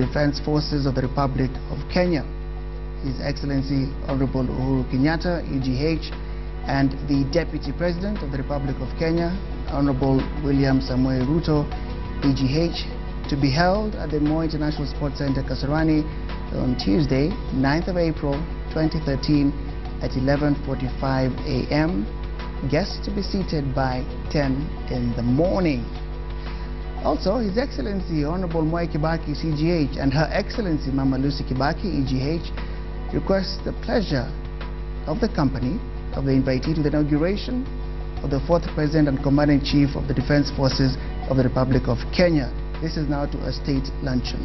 Defense Forces of the Republic of Kenya, His Excellency Honorable Uhuru Kenyatta, EGH, and the Deputy President of the Republic of Kenya, Honorable William Samoei Ruto, EGH, to be held at the Moi International Sports Center, Kasarani, on Tuesday, 9th of April, 2013, at 11:45 a.m. Guests to be seated by 10 in the morning. Also, His Excellency Honorable Mwai Kibaki, CGH, and Her Excellency Mama Lucy Kibaki, EGH, request the pleasure of the company of the invitee to the inauguration of the 4th President and Commander-in-Chief of the Defense Forces of the Republic of Kenya. This is now to a state luncheon.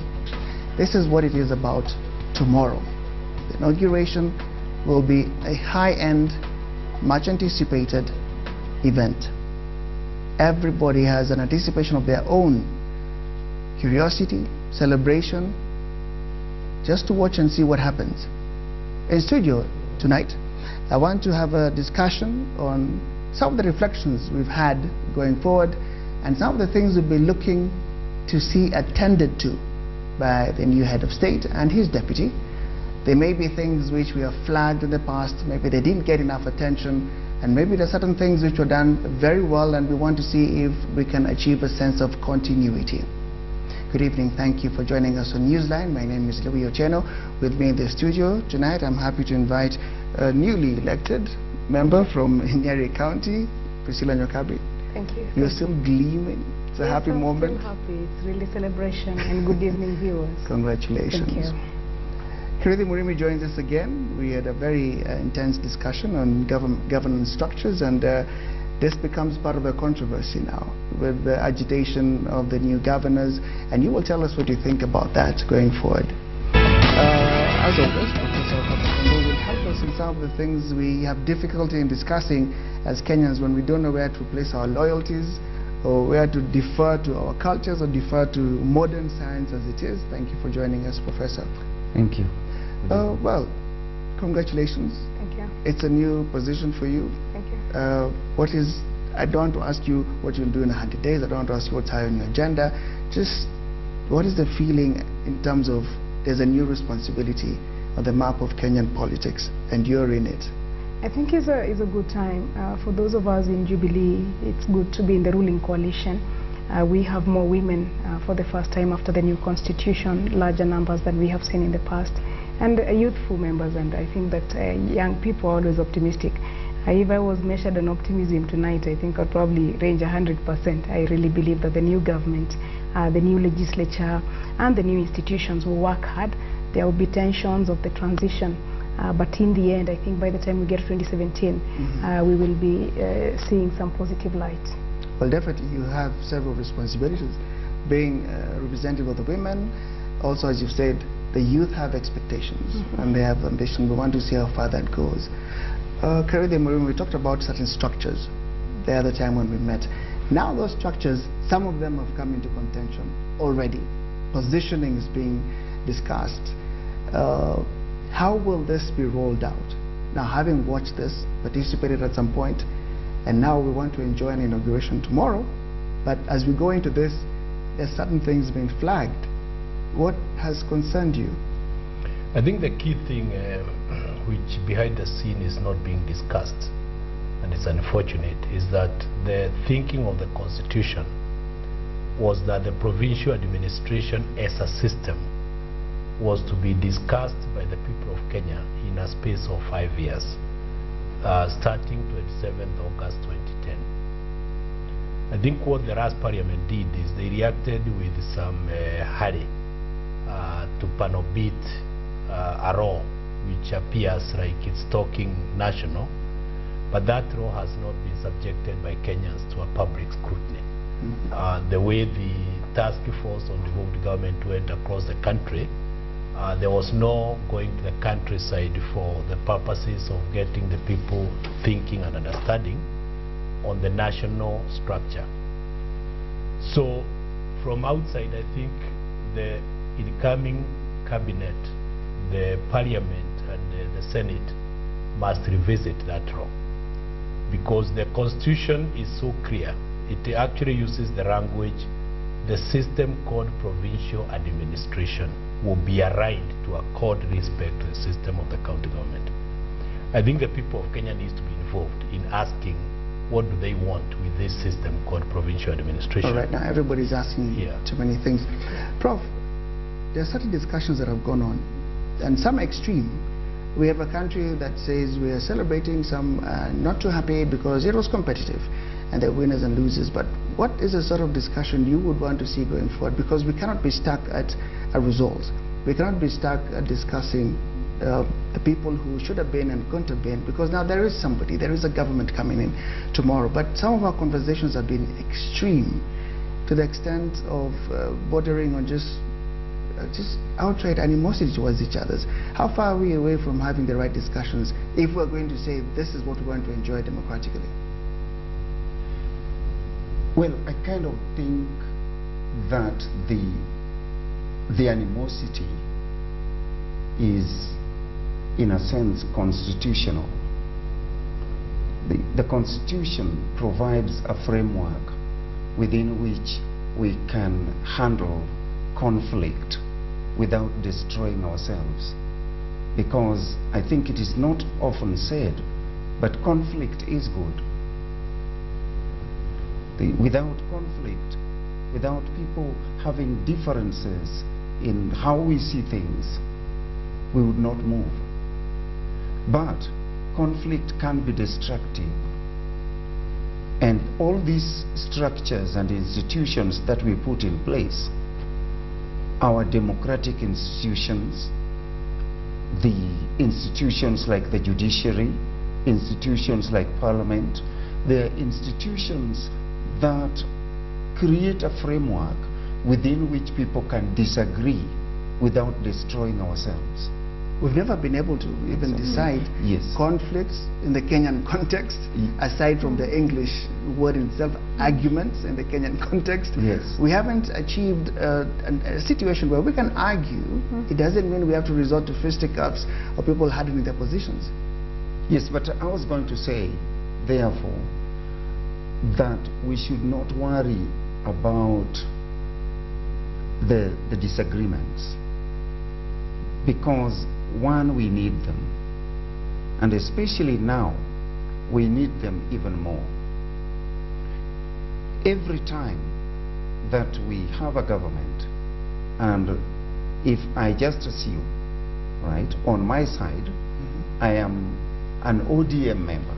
This is what it is about tomorrow. The inauguration will be a high-end, much anticipated event. Everybody has an anticipation of their own, curiosity, celebration, just to watch and see what happens. In studio tonight, I want to have a discussion on some of the reflections we've had going forward and some of the things we'll be looking to see attended to by the new head of state and his deputy. There may be things which we have flagged in the past, maybe they didn't get enough attention, and maybe there are certain things which were done very well and we want to see if we can achieve a sense of continuity. Good evening, thank you for joining us on Newsline. My name is Louis Otieno. With me in the studio tonight, I'm happy to invite a newly elected member from Nyeri County, Priscilla Nyokabi. Thank you. You're still gleaming. It's a happy moment. I'm happy. It's really celebration and good evening, viewers. Congratulations. Thank you. Kirithi Murimi joins us again. We had a very intense discussion on governance structures, and this becomes part of the controversy now with the agitation of the new governors, and you will tell us what you think about that going forward. As always, Professor Okapondo will help us in some of the things we have difficulty in discussing as Kenyans when we don't know where to place our loyalties or where to defer to our cultures or defer to modern science as it is. Thank you for joining us, Professor. Thank you. Well, congratulations. Thank you. It's a new position for you. Thank you. I don't want to ask you what you'll do in 100 days. I don't want to ask you what's high on your agenda. Just what is the feeling in terms of there's a new responsibility on the map of Kenyan politics and you're in it? I think it's a good time. For those of us in Jubilee, it's good to be in the ruling coalition. We have more women for the first time after the new constitution, larger numbers than we have seen in the past, and youthful members, and I think that young people are always optimistic. If I was measured on optimism tonight, I think I'd probably range 100%. I really believe that the new government, the new legislature, and the new institutions will work hard. There will be tensions of the transition, but in the end, I think by the time we get to 2017, we will be seeing some positive light. Well, definitely, you have several responsibilities. Being representative of the women, also, as you've said, the youth have expectations and they have ambition. We want to see how far that goes. Kirithi Murimi, we talked about certain structures the other time when we met. Now those structures, some of them have come into contention already. Positioning is being discussed. How will this be rolled out? Now, having watched this, participated at some point, and now we want to enjoy an inauguration tomorrow, but as we go into this, there's certain things being flagged. What has concerned you? I think the key thing which behind the scene is not being discussed, and it's unfortunate, is that the thinking of the Constitution was that the provincial administration as a system was to be discussed by the people of Kenya in a space of 5 years, starting 27th August 2010. I think what the last parliament did is they reacted with some hurry to panobit a law which appears like it's talking national, but that law has not been subjected by Kenyans to a public scrutiny. The way the task force on devolved government went across the country, there was no going to the countryside for the purposes of getting the people thinking and understanding on the national structure. So from outside, I think the incoming cabinet, the parliament and the Senate must revisit that law, because the Constitution is so clear. It actually uses the language the system called provincial administration will be aligned to accord respect to the system of the county government. I think the people of Kenya need to be involved in asking what do they want with this system called provincial administration. All right, now everybody's asking too many things. Prof, there are certain discussions that have gone on, and some extreme. We have a country that says we are celebrating, some not too happy because it was competitive, and there are winners and losers. But what is the sort of discussion you would want to see going forward? Because we cannot be stuck at a result. We cannot be stuck at discussing the people who should have been and couldn't have been, because now there is somebody, there is a government coming in tomorrow. But some of our conversations have been extreme to the extent of bordering on just outright animosity towards each other. How far are we away from having the right discussions if we're going to say this is what we want to enjoy democratically? Well, I kind of think that the animosity is, in a sense, constitutional. The Constitution provides a framework within which we can handle conflict without destroying ourselves. Because I think it is not often said, but conflict is good. Without conflict, without people having differences in how we see things, we would not move. But conflict can be destructive. And all these structures and institutions that we put in place, our democratic institutions, the institutions like the judiciary, institutions like parliament, they're institutions that create a framework within which people can disagree without destroying ourselves. We've never been able to even decide conflicts in the Kenyan context, aside from the English word itself, arguments in the Kenyan context. We haven't achieved a situation where we can argue. It doesn't mean we have to resort to fisticuffs or people hardening their positions. Yes, but I was going to say, therefore, that we should not worry about the disagreements, because one, we need them, and especially now we need them even more. Every time that we have a government, and if I just assume, right, on my side, I am an ODM member,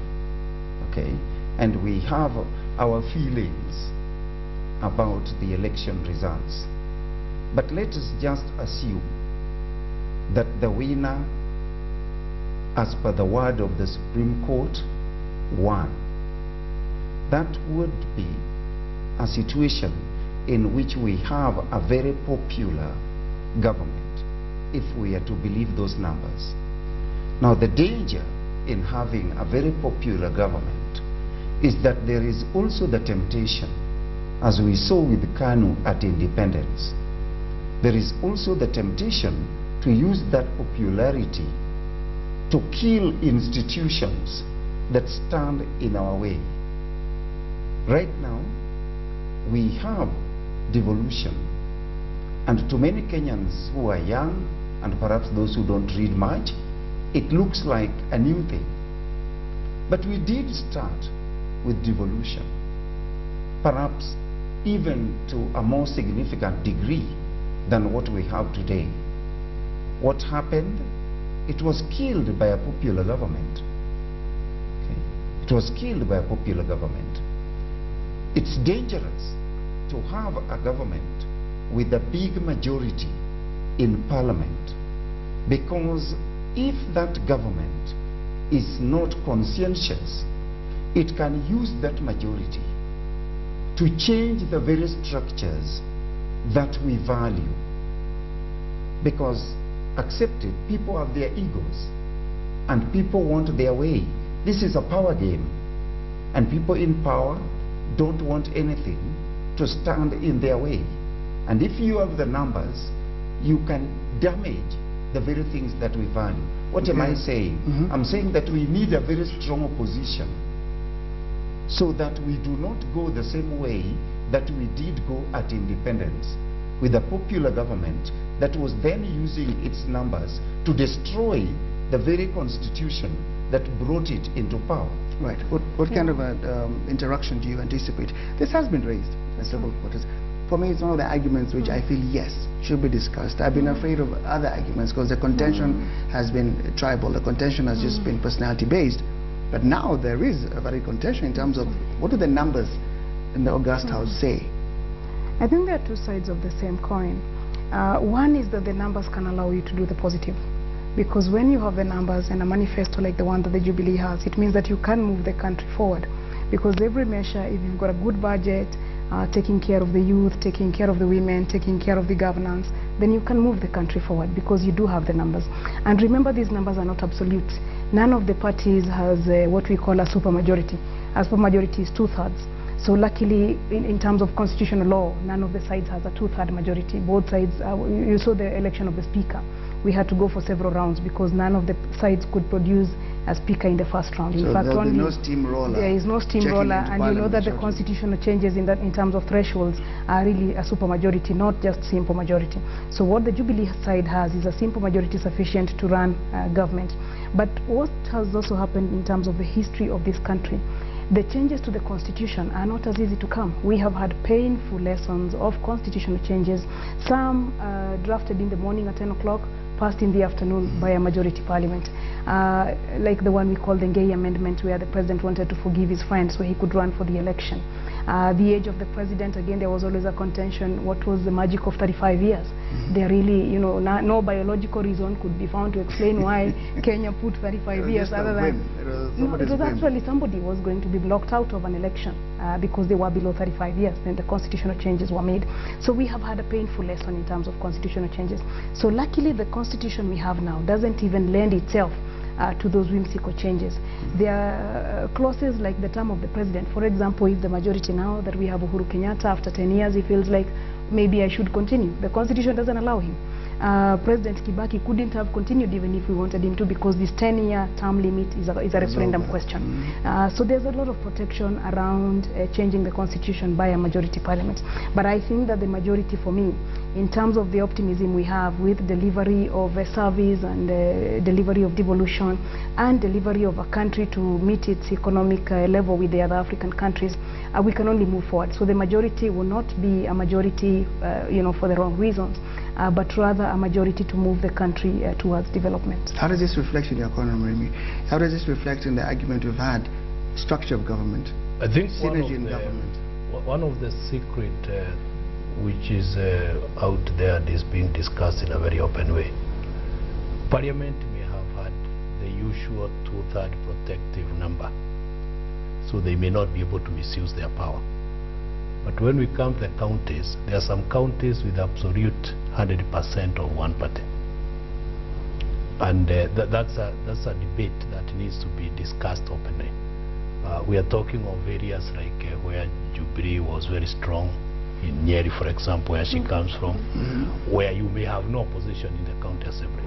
okay, and we have our feelings about the election results. But let us just assume that the winner, as per the word of the Supreme Court, won. That would be a situation in which we have a very popular government, if we are to believe those numbers. Now, the danger in having a very popular government is that there is also the temptation, as we saw with KANU at independence, there is also the temptation to use that popularity to kill institutions that stand in our way. Right now, we have devolution, and to many Kenyans who are young, and perhaps those who don't read much, it looks like a new thing. But we did start with devolution, perhaps even to a more significant degree than what we have today. What happened? It was killed by a popular government. Okay? It was killed by a popular government. It's dangerous to have a government with a big majority in parliament, because if that government is not conscientious, it can use that majority to change the very structures that we value. Because, accept it, people have their egos and people want their way. This is a power game, and people in power don't want anything to stand in their way. And if you have the numbers, you can damage the very things that we value. What am I saying? I'm saying that we need a very strong opposition, so that we do not go the same way that we did go at independence with a popular government that was then using its numbers to destroy the very constitution that brought it into power. Right. What kind of interaction do you anticipate? This has been raised in several quarters. For me, it's one of the arguments which I feel, yes, should be discussed. I've been afraid of other arguments because the contention has been tribal. The contention has just been personality-based. But now there is a very contention in terms of what do the numbers in the August House say? I think there are two sides of the same coin. One is that the numbers can allow you to do the positive. Because when you have the numbers and a manifesto like the one that the Jubilee has, it means that you can move the country forward. Because every measure, if you've got a good budget, taking care of the youth, taking care of the women, taking care of the governance, then you can move the country forward because you do have the numbers. And remember, these numbers are not absolute. None of the parties has what we call a supermajority. A supermajority is 2/3. So luckily, in terms of constitutional law, none of the sides has a 2/3 majority. Both sides, you saw the election of the speaker. We had to go for several rounds because none of the sides could produce a speaker in the first round. In fact, only no steamroller. There is no steamroller, and you know that the constitutional changes in terms of thresholds are really a supermajority, not just simple majority. So what the Jubilee side has is a simple majority sufficient to run government. But what has also happened in terms of the history of this country, the changes to the constitution are not as easy to come. We have had painful lessons of constitutional changes, some drafted in the morning at 10 o'clock, passed in the afternoon by a majority parliament, like the one we call the Ngei Amendment, where the president wanted to forgive his friend so he could run for the election. The age of the president, again, there was always a contention, what was the magic of 35 years? There really, you know, no biological reason could be found to explain why Kenya put 35 years other than... it was actually somebody was going to be blocked out of an election because they were below 35 years, then the constitutional changes were made. So we have had a painful lesson in terms of constitutional changes. So luckily the constitution we have now doesn't even lend itself to those whimsical changes. There are clauses like the term of the president. For example, if the majority now that we have Uhuru Kenyatta, after 10 years, he feels like maybe I should continue. The constitution doesn't allow him. President Kibaki couldn't have continued even if we wanted him to, because this 10-year term limit is a referendum question. So there's a lot of protection around changing the constitution by a majority parliament. But I think that the majority, for me, in terms of the optimism we have with delivery of a service and delivery of devolution and delivery of a country to meet its economic level with the other African countries, we can only move forward. So the majority will not be a majority, you know, for the wrong reasons, but rather a majority to move the country towards development. How does this reflect in your economy, Remy? How does this reflect in the argument we've had, structure of government, I think synergy in government? One of the secret which is out there and is being discussed in a very open way. Parliament may have had the usual 2/3 protective number, so they may not be able to misuse their power. But when we come to the counties, there are some counties with absolute 100% of one party. And that's a debate that needs to be discussed openly. We are talking of areas like where Jubilee was very strong, in Nyeri, for example, where she comes from, where you may have no opposition in the county assembly.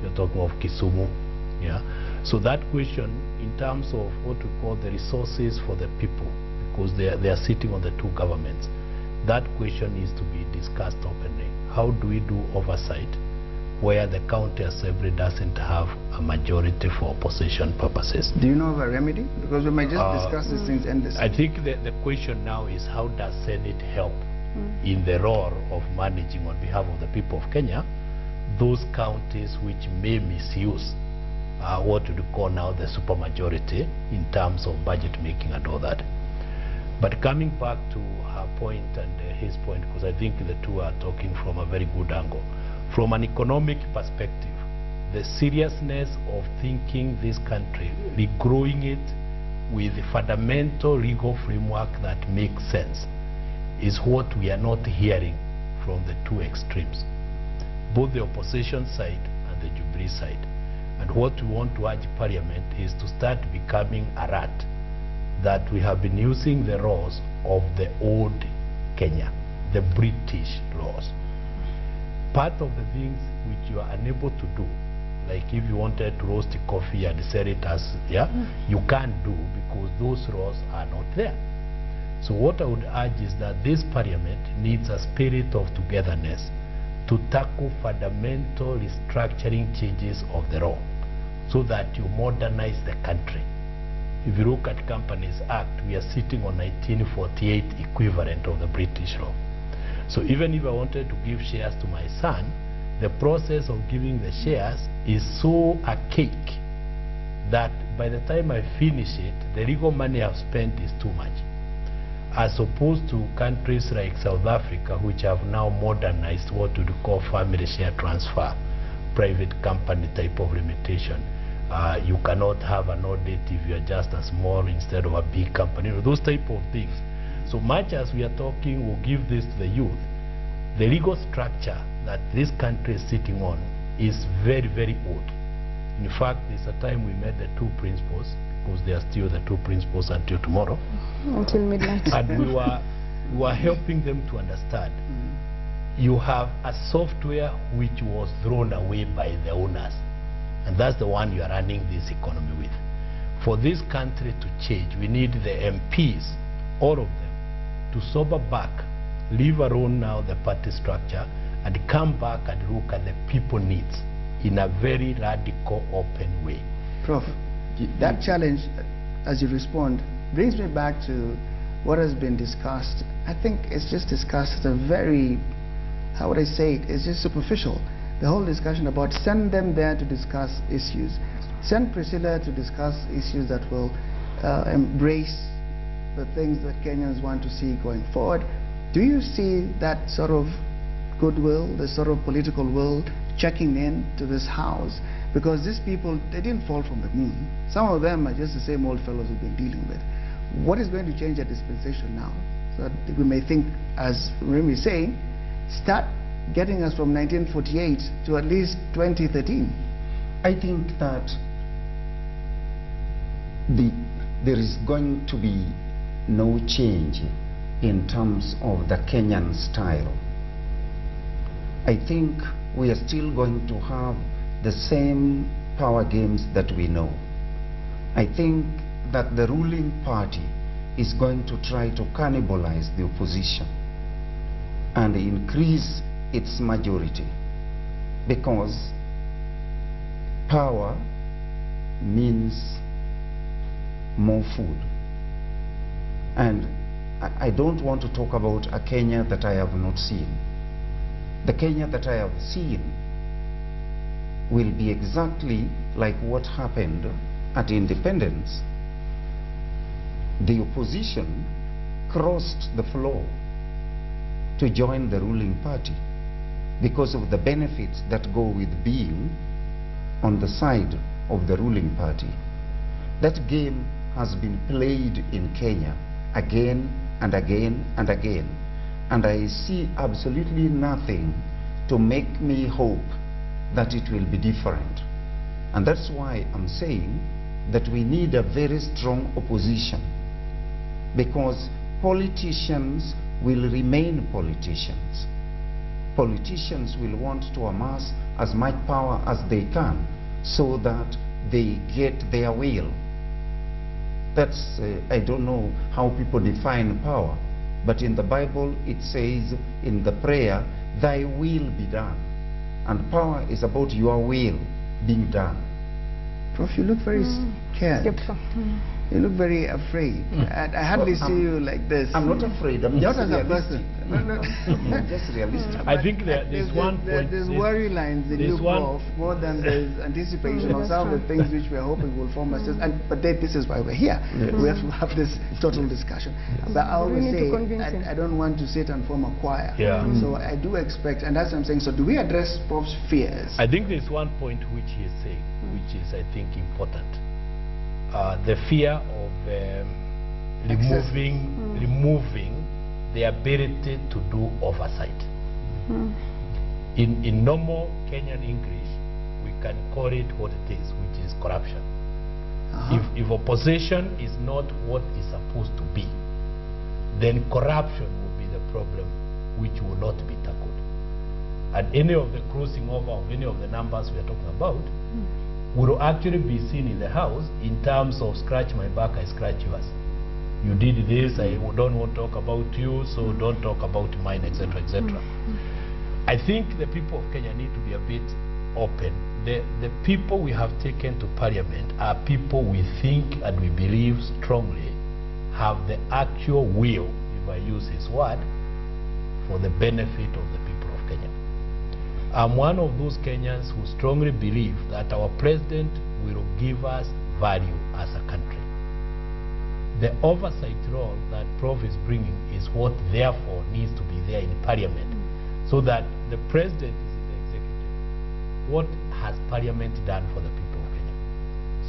You're talking of Kisumu, yeah. So that question, in terms of what we call the resources for the people, because they are sitting on the two governments, that question needs to be discussed openly. How do we do oversight where the county assembly doesn't have a majority for opposition purposes? Do you know of a remedy? Because we might just discuss these things endlessly. I think the question now is, how does Senate help in the role of managing on behalf of the people of Kenya those counties which may misuse what we call now the supermajority in terms of budget making and all that. But coming back to her point and his point, because I think the two are talking from a very good angle. From an economic perspective, the seriousness of thinking this country, regrowing it with the fundamental legal framework that makes sense, is what we are not hearing from the two extremes, both the opposition side and the Jubilee side. And what we want to urge Parliament is to start becoming alert that we have been using the laws of the old Kenya, the British laws. Part of the things which you are unable to do, like if you wanted to roast coffee and sell it as, you can't do because those laws are not there. So what I would urge is that this parliament needs a spirit of togetherness to tackle fundamental restructuring changes of the law so that you modernize the country. If you look at Companies Act, we are sitting on 1948 equivalent of the British law. So even if I wanted to give shares to my son, the process of giving the shares is so archaic that by the time I finish it, the legal money I've spent is too much. As opposed to countries like South Africa, which have now modernized what we call family share transfer, private company type of limitation. You cannot have an audit if you are just a small instead of a big company, those type of things. So much as we are talking, we'll give this to the youth, the legal structure that this country is sitting on is very, very old. In fact, there's a time we met the two principals, because they are still the two principals until tomorrow. Until midnight. And we were helping them to understand. You have a software which was thrown away by the owners. And that's the one you are running this economy with. For this country to change, we need the MPs, all of them, to sober back, leave alone now the party structure, and come back and look at the people needs in a very radical, open way. Prof, that challenge, as you respond, brings me back to what has been discussed. I think it's just discussed at a very, how would I say it, it's just superficial. The whole discussion about send them there to discuss issues. Send Priscilla to discuss issues that will embrace the things that Kenyans want to see going forward. Do you see that sort of goodwill, the sort of political will checking in to this house? Because these people, they didn't fall from the moon. Some of them are just the same old fellows we've been dealing with. What is going to change the dispensation now? So that we may think, as Remy is saying, start getting us from 1948 to at least 2013. I think that there is going to be no change in terms of the Kenyan style. I think we are still going to have the same power games that we know. I think that the ruling party is going to try to cannibalize the opposition and increase its majority, because power means more food. And I don't want to talk about a Kenya that I have not seen. The Kenya that I have seen will be exactly like what happened at independence. The opposition crossed the floor to join the ruling party because of the benefits that go with being on the side of the ruling party. That game has been played in Kenya again and again and again, and I see absolutely nothing to make me hope that it will be different. And that's why I'm saying that we need a very strong opposition, because politicians will remain politicians. Politicians will want to amass as much power as they can so that they get their will. That's, I don't know how people define power, but in the Bible it says in the prayer, thy will be done. And power is about your will being done. Prof, you look very scared. Yep. You look very afraid. I hardly see you like this. I'm not afraid. I'm Not just as a realistic. person. No. I'm just realistic. I think there's one point. There's worry lines in you, Prof, more than there's anticipation of some of the things which we're hoping will form us. But this is why we're here. Yes. We have to have this total discussion. But I always We need to convince say, him. I don't want to sit and form a choir. Yeah. So I do expect, and that's what I'm saying. So do we address Prof's fears? I think there's one point which he is saying, which is, I think, important. The fear of removing the ability to do oversight. In normal Kenyan English, we can call it what it is, which is corruption. If opposition is not what it's supposed to be, then corruption will be the problem which will not be tackled. And any of the crossing over of any of the numbers we are talking about will actually be seen in the House in terms of scratch my back, I scratch yours. You did this, I don't want to talk about you, so don't talk about mine, etc., etc. I think the people of Kenya need to be a bit open. The people we have taken to parliament are people we think and we believe strongly have the actual will, if I use his word, for the benefit of the people of Kenya. I'm one of those Kenyans who strongly believe that our president will give us value as a country. The oversight role that Prof is bringing is what therefore needs to be there in parliament, so that the president is in the executive. What has parliament done for the people of Kenya?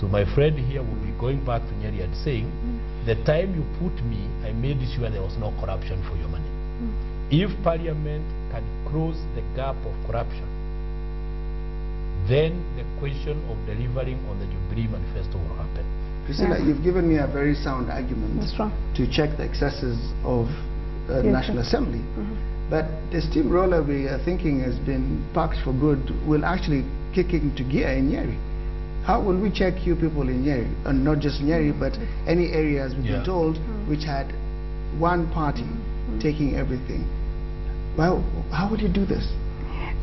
So my friend here will be going back to Nyeri and saying, the time you put me, I made sure there was no corruption for your money. If parliament can close the gap of corruption, then the question of delivering on the Jubilee Manifesto will happen. Priscilla, you've given me a very sound argument to check the excesses of the National Assembly. But the steamroller we are thinking has been parked for good will actually kick into gear in Nyeri. How will we check you people in Nyeri? And not just Nyeri, but any areas we've been told which had one party taking everything. Well, how would you do this?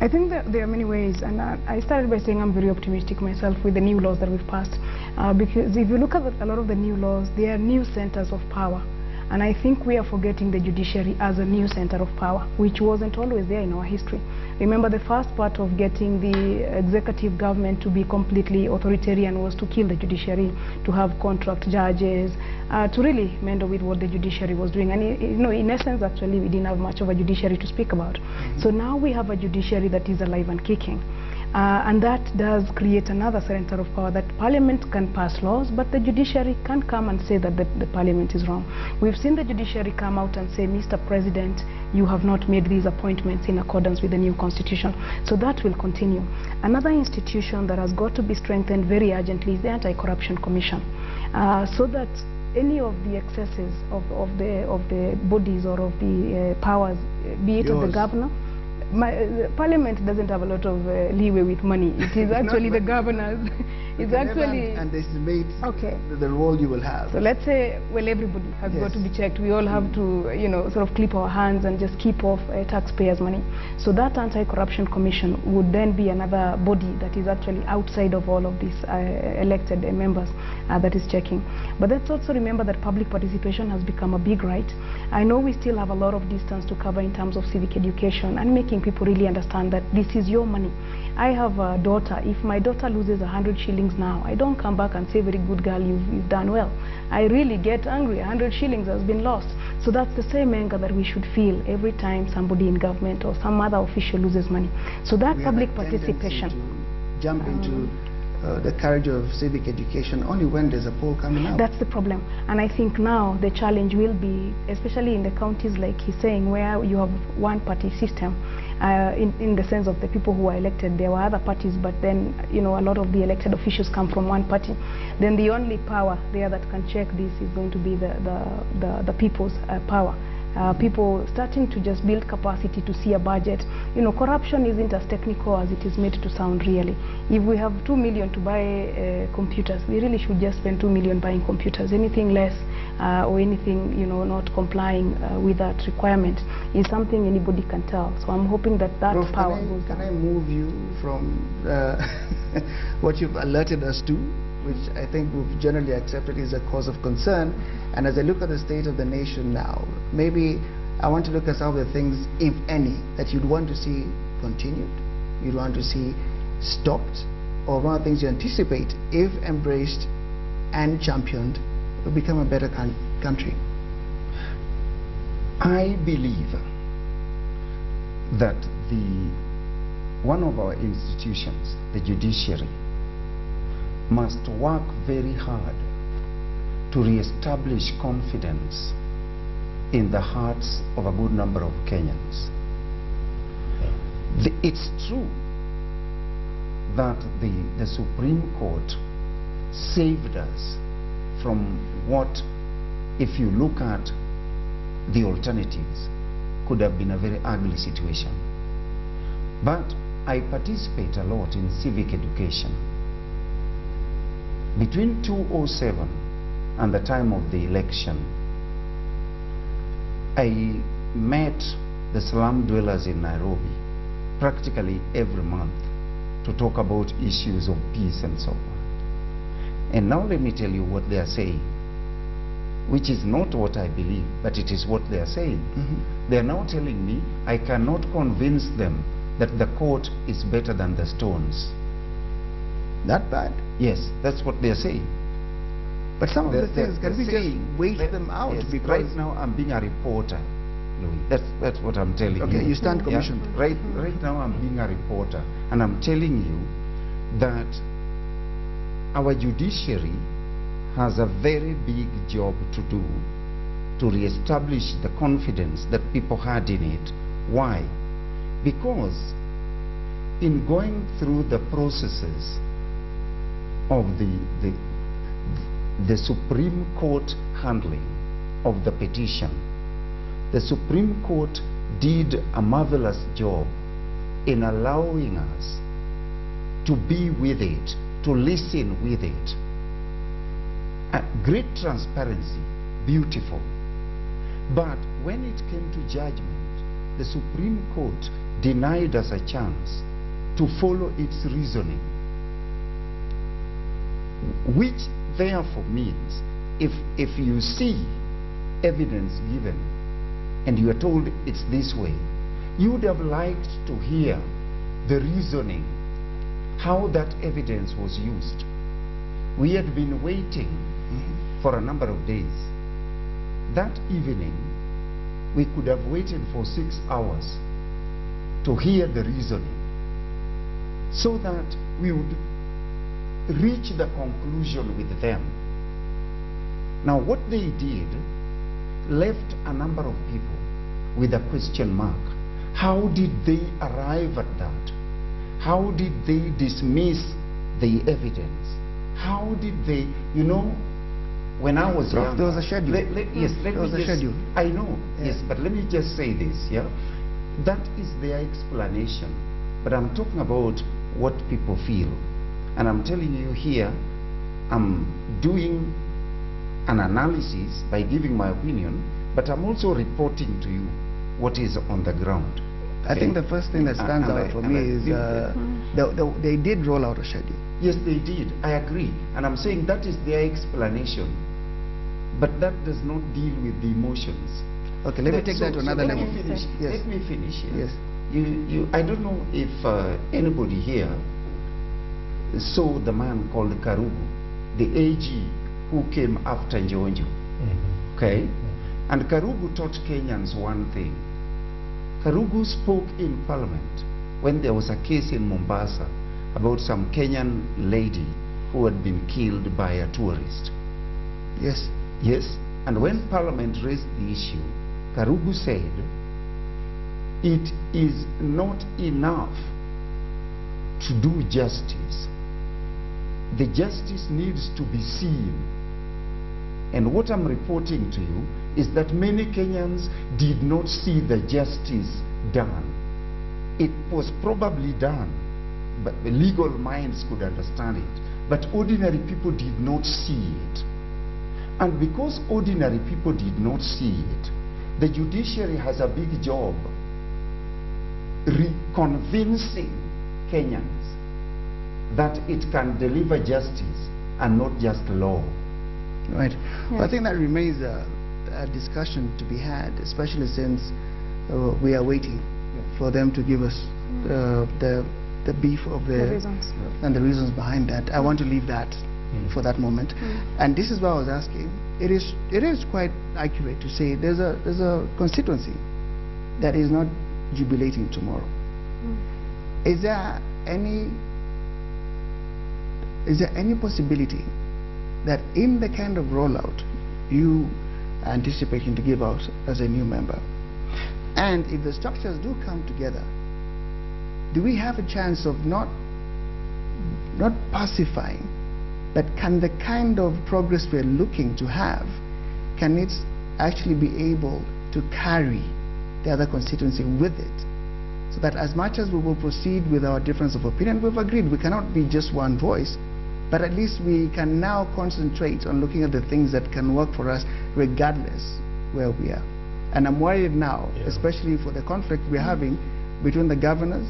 I think that there are many ways, and I started by saying I'm very optimistic myself with the new laws that we've passed, because if you look at a lot of the new laws, they are new centers of power. And I think we are forgetting the judiciary as a new center of power, which wasn't always there in our history. Remember, the first part of getting the executive government to be completely authoritarian was to kill the judiciary, to have contract judges, to really meddle with what the judiciary was doing. And in essence, actually, we didn't have much of a judiciary to speak about. So now we have a judiciary that is alive and kicking. And that does create another center of power, that parliament can pass laws, but the judiciary can't come and say that the parliament is wrong. We've seen the judiciary come out and say, Mr. President, you have not made these appointments in accordance with the new constitution. So that will continue. Another institution that has got to be strengthened very urgently is the Anti-Corruption Commission, so that any of the excesses of the bodies or of the powers, be it of the governor, Parliament doesn't have a lot of leeway with money. It is actually the governors. It's actually underestimate the role you will have. So let's say, well, everybody has got to be checked. We all have to, sort of clip our hands and just keep off taxpayers' money. So that Anti-Corruption Commission would then be another body that is actually outside of all of these elected members that is checking. But let's also remember that public participation has become a big right. I know we still have a lot of distance to cover in terms of civic education and making people really understand that this is your money. I have a daughter. If my daughter loses 100 shillings now, I don't come back and say, very good girl, you've done well. I really get angry. 100 shillings has been lost. So that's the same anger that we should feel every time somebody in government or some other official loses money. So that public participation. To jump into the courage of civic education only when there's a poll coming out. That's the problem. And I think now the challenge will be, especially in the counties like he's saying, where you have one party system, in the sense of the people who are elected. There were other parties, but then a lot of the elected officials come from one party. Then the only power there that can check this is going to be the people's power. People starting to just build capacity to see a budget. Corruption isn't as technical as it is made to sound, really. If we have 2 million to buy computers, we really should just spend 2 million buying computers. Anything less or anything, not complying with that requirement is something anybody can tell. So I'm hoping that that Prof, power goes can down. I move you from what you've alerted us to, which I think we've generally accepted is a cause of concern. And as I look at the state of the nation now, maybe I want to look at some of the things, if any, that you'd want to see continued, you'd want to see stopped, or one of the things you anticipate, if embraced and championed, will become a better country. I believe that one of our institutions, the judiciary, must work very hard to re-establish confidence in the hearts of a good number of Kenyans. It's true that the Supreme Court saved us from what, if you look at the alternatives, could have been a very ugly situation. But I participate a lot in civic education. Between 2007 and the time of the election, I met the slum dwellers in Nairobi practically every month to talk about issues of peace and so on. And now let me tell you what they are saying, which is not what I believe, but it is what they are saying. They are now telling me I cannot convince them that the court is better than the stones. That bad? Yes, that's what they are saying. But some of the things, can we just wait them out? Yes, because right now I'm being a reporter, Louis. That's what I'm telling you. Okay, you stand commissioned. Yeah, right now I'm being a reporter, and I'm telling you that our judiciary has a very big job to do to reestablish the confidence that people had in it. Why? Because in going through the processes of the Supreme Court handling of the petition, the Supreme Court did a marvelous job in allowing us to be with it, to listen with it. Great transparency, beautiful. But when it came to judgment, the Supreme Court denied us a chance to follow its reasoning, which therefore means if you see evidence given and you are told it's this way, you would have liked to hear the reasoning, how that evidence was used. We had been waiting for a number of days. That evening, we could have waited for 6 hours to hear the reasoning so that we would reach the conclusion with them. Now, what they did left a number of people with a question mark. How did they arrive at that? How did they dismiss the evidence? How did they, you know, when I was young, there was a schedule. There was a schedule. I know, Yeah. yes, but let me just say this, yeah. That is their explanation. But I'm talking about what people feel. And I'm telling you here, I'm doing an analysis by giving my opinion, but I'm also reporting to you what is on the ground. I think the first thing that stands out for me is they did roll out a schedule. Yes, they did. I agree. And I'm saying that is their explanation. But that does not deal with the emotions. Okay, let me take that to another level. Let me finish. Yes. Let me finish here. Yes. I don't know if anybody here saw the man called Karugu, the AG who came after Njonjo. Okay? And Karugu taught Kenyans one thing. Karugu spoke in Parliament when there was a case in Mombasa about some Kenyan lady who had been killed by a tourist. Yes. Yes. And when Parliament raised the issue, Karugu said, it is not enough to do justice. The justice needs to be seen. And what I'm reporting to you is that many Kenyans did not see the justice done. It was probably done, but the legal minds could understand it. But ordinary people did not see it. And because ordinary people did not see it, the judiciary has a big job convincing Kenyans that it can deliver justice and not just law. Right. Yes. Well, I think that remains a discussion to be had, especially since we are waiting for them to give us the beef of the reasons. and the reasons behind that. I want to leave that for that moment. And this is why I was asking. It is quite accurate to say there's a constituency that is not jubilating tomorrow. Is there any possibility that in the kind of rollout you are anticipating to give out as a new member, and if the structures do come together, do we have a chance of not pacifying, but can the kind of progress we're looking to have, can it actually be able to carry the other constituency with it? So that as much as we will proceed with our difference of opinion, we've agreed we cannot be just one voice, but at least we can now concentrate on looking at the things that can work for us regardless where we are. And I'm worried now, Yeah. especially for the conflict we're having between the governors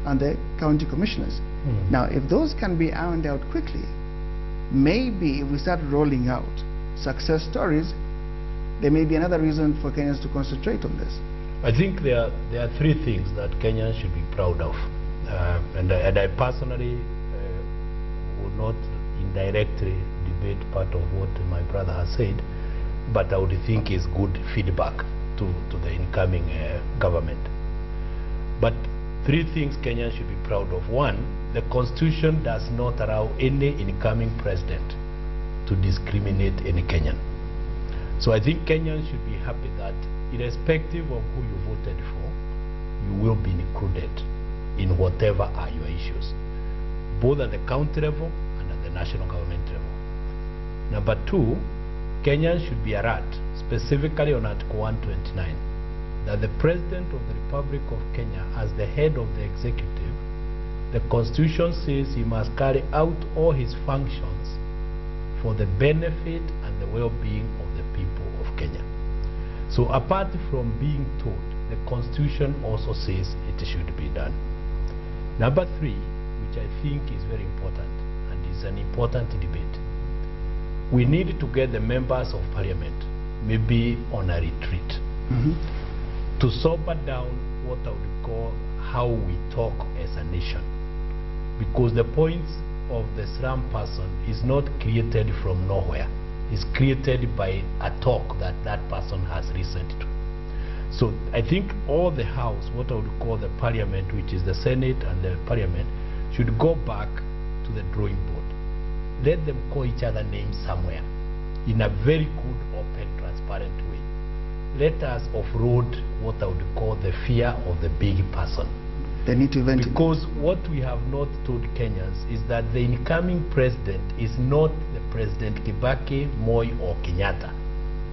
and the county commissioners. Now, if those can be ironed out quickly, maybe if we start rolling out success stories, there may be another reason for Kenyans to concentrate on this. I think there are three things that Kenyans should be proud of. And I personally would not indirectly debate part of what my brother has said, but I would think is good feedback to the incoming government. But three things Kenyans should be proud of. One, the Constitution does not allow any incoming president to discriminate any Kenyan. So I think Kenyans should be happy that irrespective of who you voted for, you will be included in whatever are your issues, both at the county level and at the national government level. Number two, Kenyans should be alert, specifically on Article 129, that the President of the Republic of Kenya, as the head of the executive, the Constitution says he must carry out all his functions for the benefit and the well-being of the people of Kenya. So apart from being told, the Constitution also says it should be done. Number three, which I think is very important and is an important debate, we need to get the members of parliament maybe on a retreat to sober down what I would call how we talk as a nation. Because the point of the slum person is not created from nowhere. It's created by a talk that that person has listened to. So I think all the house, what I would call the parliament, which is the Senate and the parliament, should go back to the drawing board. Let them call each other names somewhere in a very good, open, transparent way. Let us offroad what I would call the fear of the big person. They need to ventilate. Because what we have not told Kenyans is that the incoming president is not the President Kibaki, Moi or Kenyatta.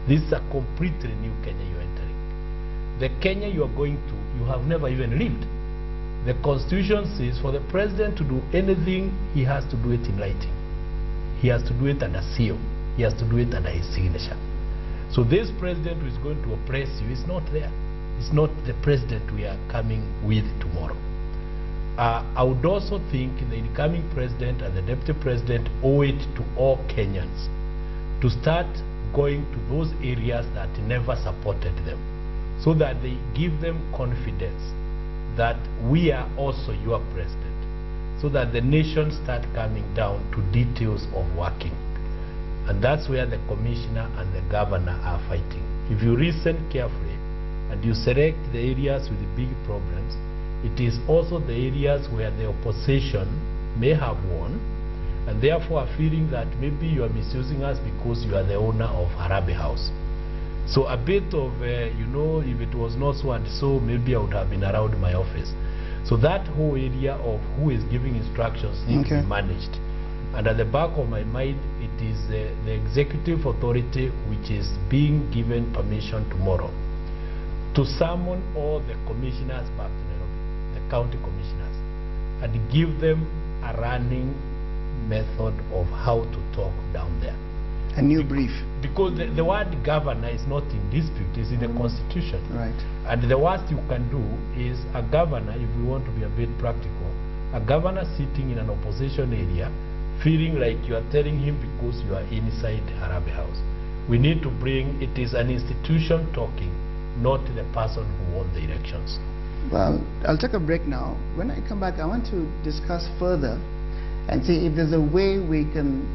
This is a completely new Kenya you're entering. The Kenya you are going to, you have never even lived. The Constitution says for the president to do anything, he has to do it in writing. He has to do it under seal. He has to do it under his signature. So this president who is going to oppress you is not there. It's not the president we are coming with tomorrow. I would also think the incoming president and the deputy president owe it to all Kenyans to start going to those areas that never supported them, so that they give them confidence that we are also your president, so that the nation start coming down to details of working. And that's where the commissioner and the governor are fighting. If you listen carefully and you select the areas with the big problems, it is also the areas where the opposition may have won, and therefore are feeling that maybe you are misusing us because you are the owner of Harambee House. So a bit of, you know, if it was not so and so, maybe I would have been around my office. So that whole area of who is giving instructions needs to be managed. And at the back of my mind, it is the executive authority which is being given permission tomorrow to summon all the commissioners back to Nairobi, the county commissioners, and give them a running method of how to talk down there. A new brief. Because the word governor is not in dispute, it's in the Constitution. Right. And the worst you can do is a governor, if we want to be a bit practical, a governor sitting in an opposition area, feeling like you are telling him because you are inside Harambee House. We need to bring, it is an institution talking, not the person who won the elections. Well, I'll take a break now. When I come back, I want to discuss further and see if there's a way we can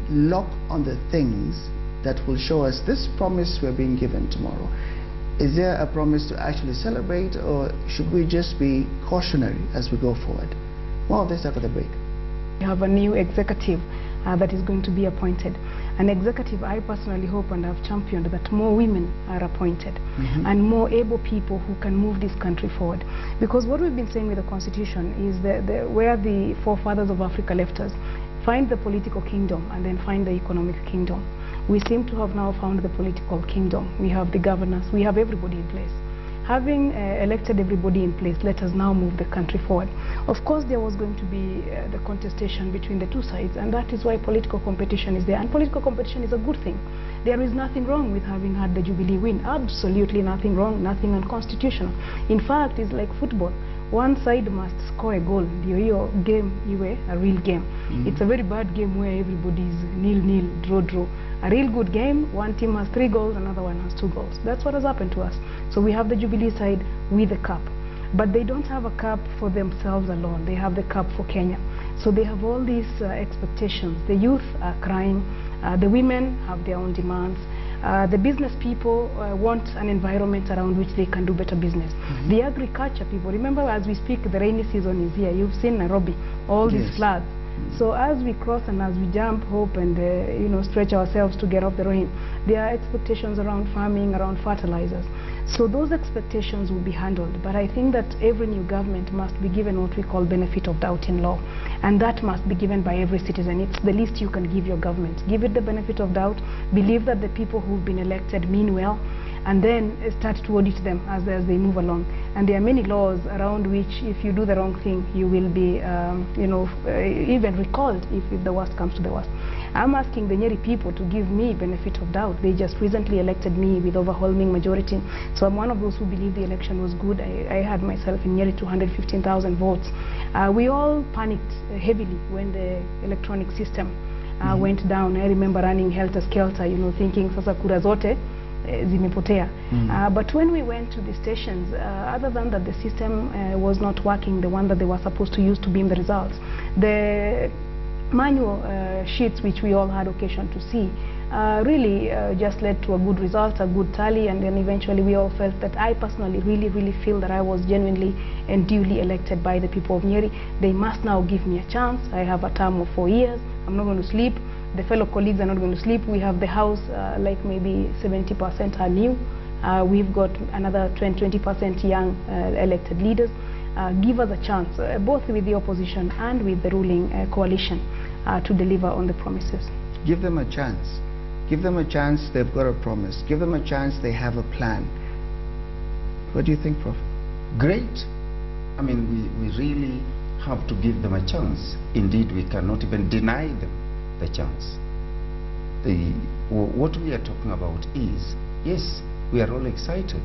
lock on the things that will show us this promise we're being given tomorrow. Is there a promise to actually celebrate, or should we just be cautionary as we go forward? Well, let's talk at the break. We have a new executive that is going to be appointed. An executive, I personally hope and have championed that more women are appointed and more able people who can move this country forward. Because what we've been saying with the Constitution is where the forefathers of Africa left us, find the political kingdom and then find the economic kingdom. We seem to have now found the political kingdom. We have the governors, we have everybody in place. having elected everybody in place, let us now move the country forward. Of course, there was going to be the contestation between the two sides, and that is why political competition is there. And political competition is a good thing. There is nothing wrong with having had the Jubilee win. Absolutely nothing wrong, nothing unconstitutional. In fact, it's like football. One side must score a goal. Your game, a real game. It's a very bad game where everybody is nil-nil, draw-draw. A real good game, one team has 3 goals, another one has 2 goals. That's what has happened to us. So we have the Jubilee side with the cup. But they don't have a cup for themselves alone. They have the cup for Kenya. So they have all these expectations. The youth are crying. The women have their own demands. The business people want an environment around which they can do better business. The agriculture people, remember as we speak, the rainy season is here. You've seen Nairobi, all these floods. So as we cross and as we jump, hope and stretch ourselves to get off the rain, there are expectations around farming, around fertilizers. So those expectations will be handled. But I think that every new government must be given what we call benefit of doubt in law. And that must be given by every citizen. It's the least you can give your government. Give it the benefit of doubt. Believe that the people who've been elected mean well. And then start to audit them as they move along. And there are many laws around which if you do the wrong thing, you will be, even recalled if the worst comes to the worst. I'm asking the Nyeri people to give me benefit of doubt. They just recently elected me with overwhelming majority. So I'm one of those who believe the election was good. I had myself in Nyeri 215,000 votes. We all panicked heavily when the electronic system went down. I remember running helter-skelter, thinking sasa kura zote zimepotea. But when we went to the stations, other than that the system was not working, the one that they were supposed to use to beam the results, the manual sheets which we all had occasion to see really just led to a good result, a good tally, and then eventually we all felt that I personally really feel that I was genuinely and duly elected by the people of Nyeri. They must now give me a chance. I have a term of 4 years. I'm not going to sleep. The fellow colleagues are not going to sleep. We have the house, like maybe 70% are new. We've got another 20% young elected leaders. Give us a chance, both with the opposition and with the ruling coalition, to deliver on the promises. Give them a chance. Give them a chance, they've got a promise. Give them a chance, they have a plan. What do you think, Prof? Great. I mean, we really have to give them a chance. Indeed, we cannot even deny them the chance. What we are talking about is, yes, we are all excited.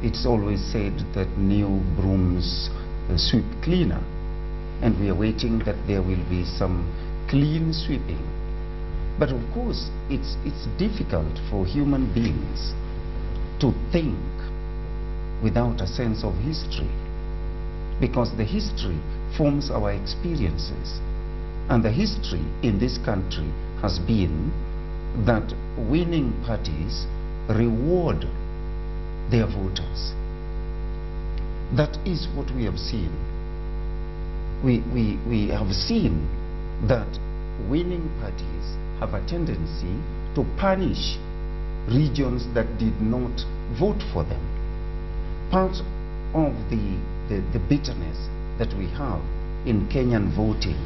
It's always said that new brooms sweep cleaner, and we are waiting that there will be some clean sweeping. But of course, it's difficult for human beings to think without a sense of history, because the history forms our experiences. And the history in this country has been that winning parties reward their voters. That is what we have seen. We have seen that winning parties have a tendency to punish regions that did not vote for them. Part of the bitterness that we have in Kenyan voting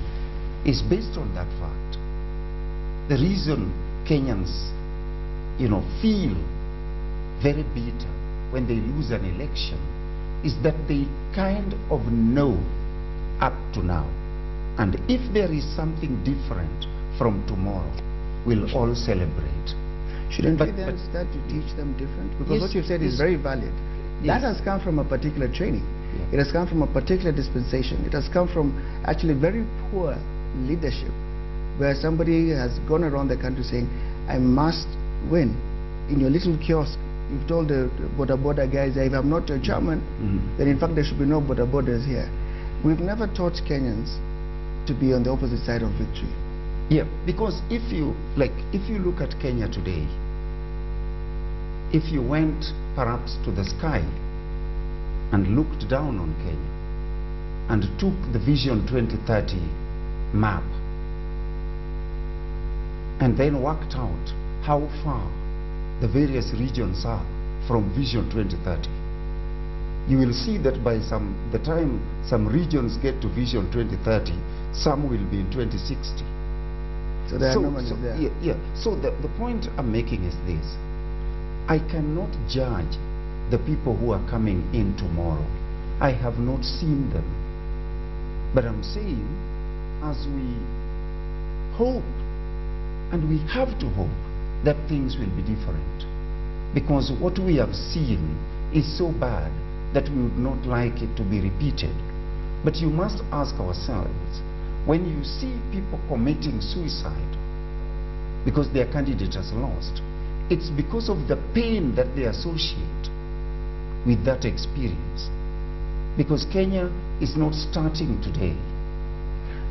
is based on that fact. The reason Kenyans, feel very bitter when they lose an election is that they kind of know up to now. And if there is something different from tomorrow, we'll all celebrate. Shouldn't we then start to teach them different? Because what you've said is very valid. That has come from a particular training. It has come from a particular dispensation. It has come from actually very poor leadership, where somebody has gone around the country saying, I must win. In your little kiosk, you've told the border guys that if I'm not your chairman, then in fact there should be no borders here. We've never taught Kenyans to be on the opposite side of victory. Yeah, because if you look at Kenya today, if you went perhaps to the sky and looked down on Kenya and took the Vision 2030 map and then worked out how far the various regions are from Vision 2030, you will see that by the time some regions get to Vision 2030, some will be in 2060. So there are anomalies there. So the point I'm making is this. I cannot judge the people who are coming in tomorrow. I have not seen them. But I'm saying, as we hope, and we have to hope, that things will be different. Because what we have seen is so bad that we would not like it to be repeated. But you must ask ourselves, when you see people committing suicide because their candidate has lost, it's because of the pain that they associate with that experience. Because Kenya is not starting today.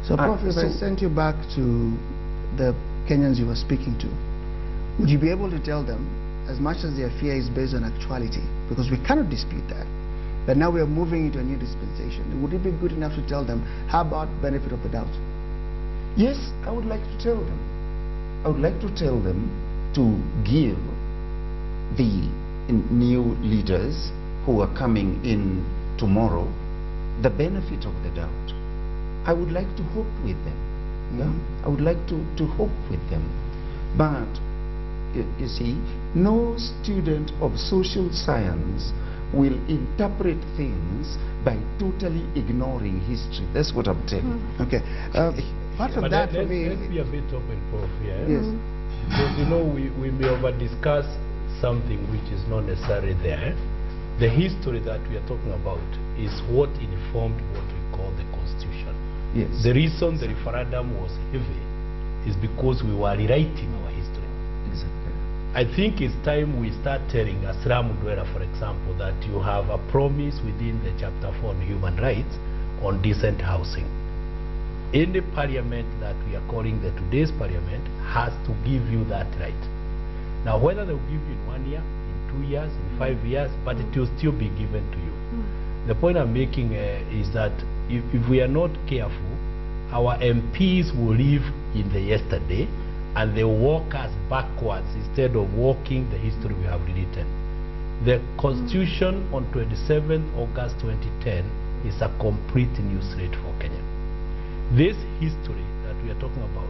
So, Prof, if I sent you back to the Kenyans you were speaking to, would you be able to tell them, as much as their fear is based on actuality, because we cannot dispute that, but now we are moving into a new dispensation, would it be good enough to tell them, how about benefit of the doubt? Yes, I would like to tell them. I would like to tell them to give the new leaders who are coming in tomorrow the benefit of the doubt. I would like to hope with them. Yeah? I would like to hope with them. But, you see, no student of social science will interpret things by totally ignoring history. That's what I'm telling you. Okay. Part of that for me... Let's be a bit open, Prof. Yeah? Yes. Because, you know, we may over-discuss something which is not necessarily there. The history that we are talking about is what informed what we call the Constitution. Yes. The reason the referendum was heavy is because we were rewriting our history. Exactly. I think it's time we start telling a slum dweller, for example, that you have a promise within the Chapter 4 on human rights on decent housing. Any parliament that we are calling the today's parliament has to give you that right. Now, whether they will give you in 1 year, 2 years, in 5 years, but it will still be given to you. The point I'm making is that if we are not careful, our MPs will live in the yesterday and they walk us backwards instead of walking the history we have rewritten. The Constitution on 27th August 2010 is a complete new slate for Kenya. This history that we are talking about,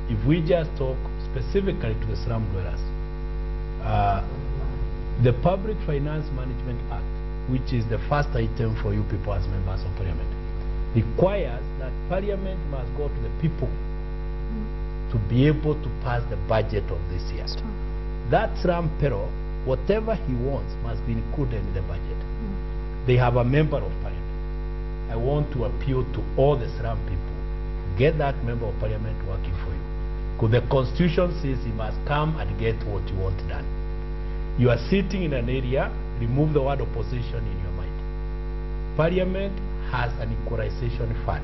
if we just talk specifically to the slum dwellers, the Public Finance Management Act, which is the first item for you people as members of Parliament, requires that Parliament must go to the people to be able to pass the budget of this year. That slum fellow, whatever he wants must be included in the budget. They have a member of Parliament. I want to appeal to all the slum people. Get that member of Parliament working for you. Because the Constitution says he must come and get what you want done. You are sitting in an area, remove the word opposition in your mind. Parliament has an equalization fund,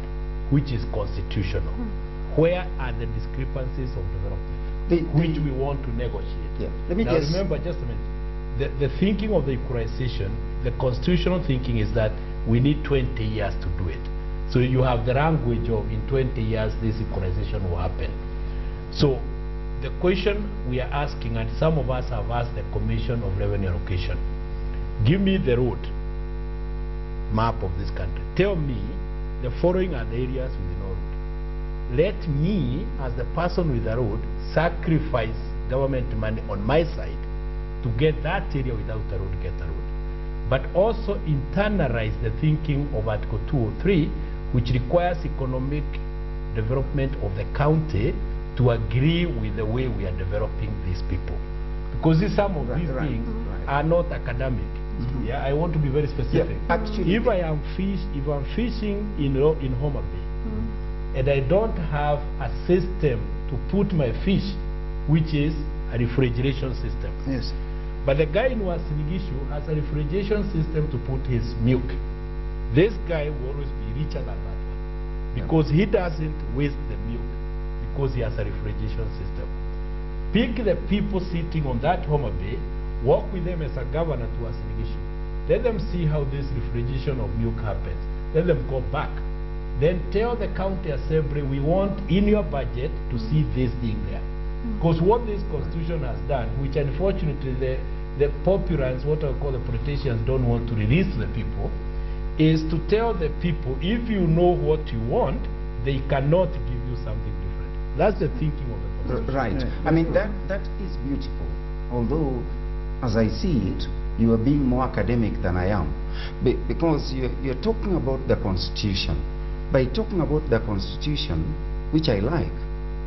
which is constitutional. Where are the discrepancies of development, which we want to negotiate? Yeah. Let me now just remember, just a minute, the thinking of the equalization, the constitutional thinking is that we need 20 years to do it. So you have the language of in 20 years this equalization will happen. So the question we are asking, and some of us have asked the Commission of Revenue Allocation, give me the road map of this country. Tell me the following are the areas with no road. Let me, as the person with the road, sacrifice government money on my side to get that area without a road, get a road. But also internalize the thinking of Article 203, which requires economic development of the county to agree with the way we are developing these people. Because some of these things are not academic. Yeah, I want to be very specific. Yeah, actually, if I'm fishing in Homa Bay, and I don't have a system to put my fish, which is a refrigeration system. Yes. But the guy in Wasinigishu has a refrigeration system to put his milk. This guy will always be richer than that one, because he doesn't waste the milk, because he has a refrigeration system. Pick the people sitting on that Homa Bay, work with them as a governor to Wasinigishu. Let them see how this refrigeration of milk happens. Let them go back. Then tell the county assembly, we want in your budget to see this thing there. Because what this constitution has done, which unfortunately the populace, what I call the politicians, don't want to release to the people, is to tell the people, if you know what you want, they cannot give you something different. That's the thinking of the constitution. Right. I mean, that is beautiful. Although, as I see it, you are being more academic than I am. Because you're talking about the Constitution. By talking about the Constitution, which I like,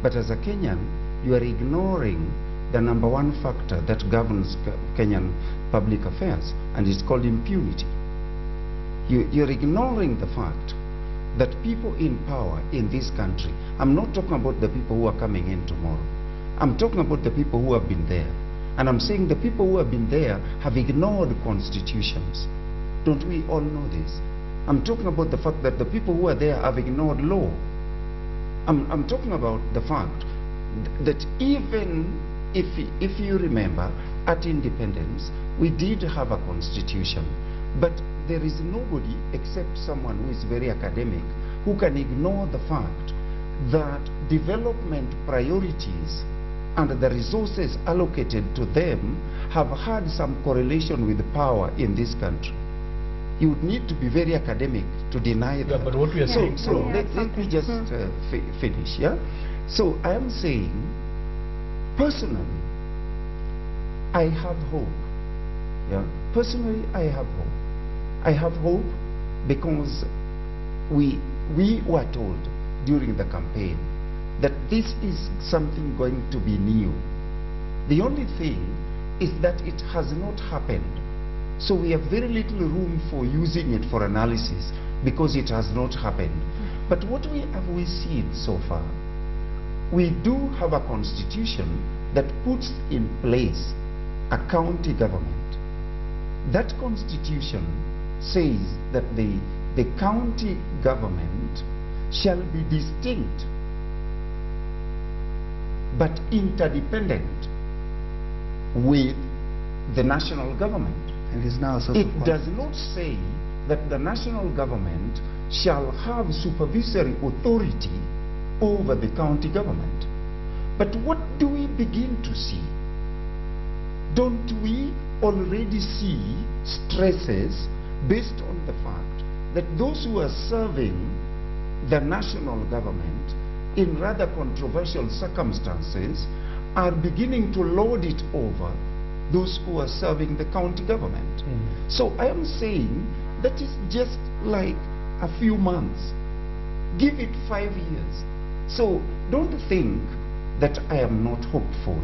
but as a Kenyan, you are ignoring the number one factor that governs Kenyan public affairs, and it's called impunity. You're ignoring the fact that people in power in this country, I'm not talking about the people who are coming in tomorrow. I'm talking about the people who have been there. And I'm saying the people who have been there have ignored constitutions. Don't we all know this? I'm talking about the fact that the people who are there have ignored law. I'm talking about the fact that even if you remember, at independence, we did have a constitution, but there is nobody except someone who is very academic who can ignore the fact that development priorities and the resources allocated to them have had some correlation with power in this country. You would need to be very academic to deny that. Yeah, but what we are saying... let me just finish, yeah? So I am saying, personally, I have hope. Yeah? Personally, I have hope. I have hope because we were told during the campaign that this is something going to be new. The only thing is that it has not happened. So we have very little room for using it for analysis because it has not happened. But what have we seen so far? We do have a constitution that puts in place a county government. That constitution says that the county government shall be distinct but interdependent with the national government. And is now it does not say that the national government shall have supervisory authority over the county government. But what do we begin to see? Don't we already see stresses based on the fact that those who are serving the national government in rather controversial circumstances are beginning to load it over those who are serving the county government. So I am saying that is just like a few months. Give it 5 years. So don't think that I am not hopeful,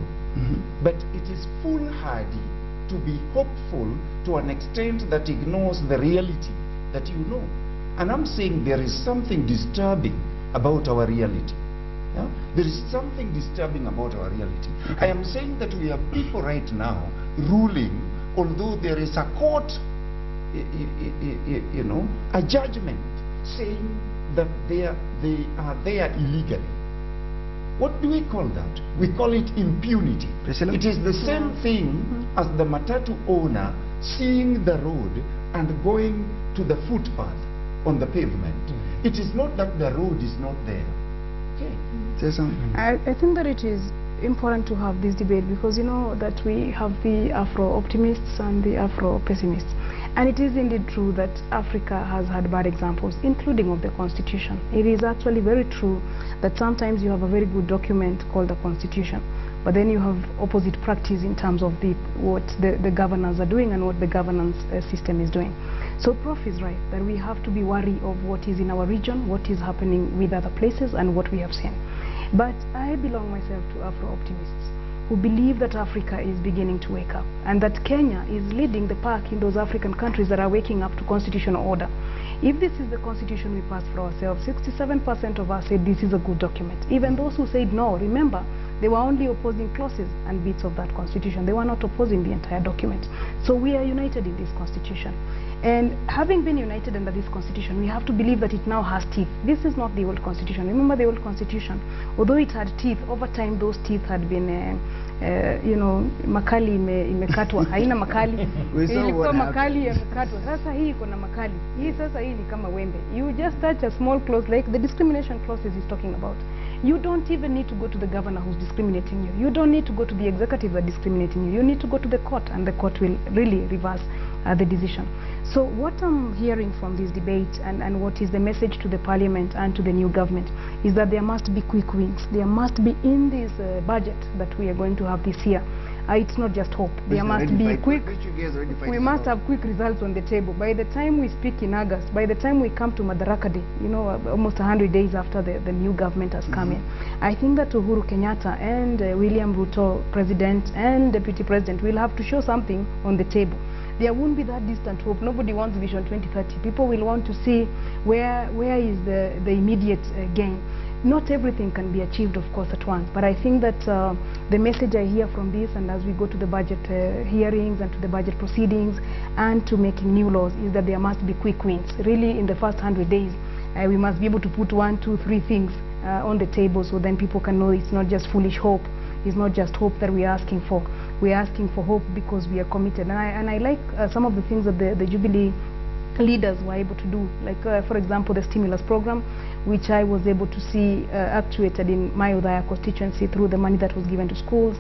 but it is foolhardy to be hopeful to an extent that ignores the reality that you know. And I'm saying there is something disturbing about our reality. Yeah? There is something disturbing about our reality. I am saying that we have people right now ruling, although there is a court, you know, a judgment saying that they are there illegally. What do we call that? We call it impunity. It is the same thing as the matatu owner seeing the road and going to the footpath on the pavement. It is not that the road is not there. Okay. I think that it is important to have this debate because you know that we have the Afro-optimists and the Afro-pessimists. And it is indeed true that Africa has had bad examples, including of the Constitution. It is actually very true that sometimes you have a very good document called the Constitution, but then you have opposite practice in terms of what the governors are doing and what the governance system is doing. So Prof is right that we have to be wary of what is in our region, what is happening with other places, and what we have seen. But I belong myself to Afro-optimists who believe that Africa is beginning to wake up and that Kenya is leading the pack in those African countries that are waking up to constitutional order. If this is the constitution we passed for ourselves, 67% of us said this is a good document. Even those who said no, remember, they were only opposing clauses and bits of that constitution. They were not opposing the entire document. So we are united in this constitution. And having been united under this constitution, we have to believe that it now has teeth. This is not the old constitution. Remember the old constitution, although it had teeth, over time those teeth had been, you know, makali imekatwa, haina makali, ilikuwa makali imekatwa. Sasa hii iko na makali. Hii sasa hii ni kama wembe. You just touch a small clause like the discrimination clauses he's talking about. You don't even need to go to the governor who's discriminating you. You don't need to go to the executive that's discriminating you. You need to go to the court, and the court will really reverse the decision. So what I'm hearing from this debate and what is the message to the parliament and to the new government is that there must be quick wins. There must be in this budget that we are going to have this year, It's not just hope. There must be quick. We must have quick results on the table. By the time we speak in August, by the time we come to Madaraka Day, you know, almost 100 days after the new government has come in, I think that Uhuru Kenyatta and William Ruto, President and Deputy President, will have to show something on the table. There won't be that distant hope. Nobody wants Vision 2030. People will want to see where is the immediate gain. Not everything can be achieved, of course, at once, but I think that the message I hear from this, and as we go to the budget hearings and to the budget proceedings and to making new laws, is that there must be quick wins. Really, in the first 100 days, we must be able to put 1, 2, 3 things on the table, so then people can know it's not just foolish hope. It's not just hope that we're asking for. We're asking for hope because we are committed. And I like some of the things that the Jubilee leaders were able to do, like for example the stimulus program, which I was able to see actuated in my Udaya constituency through the money that was given to schools,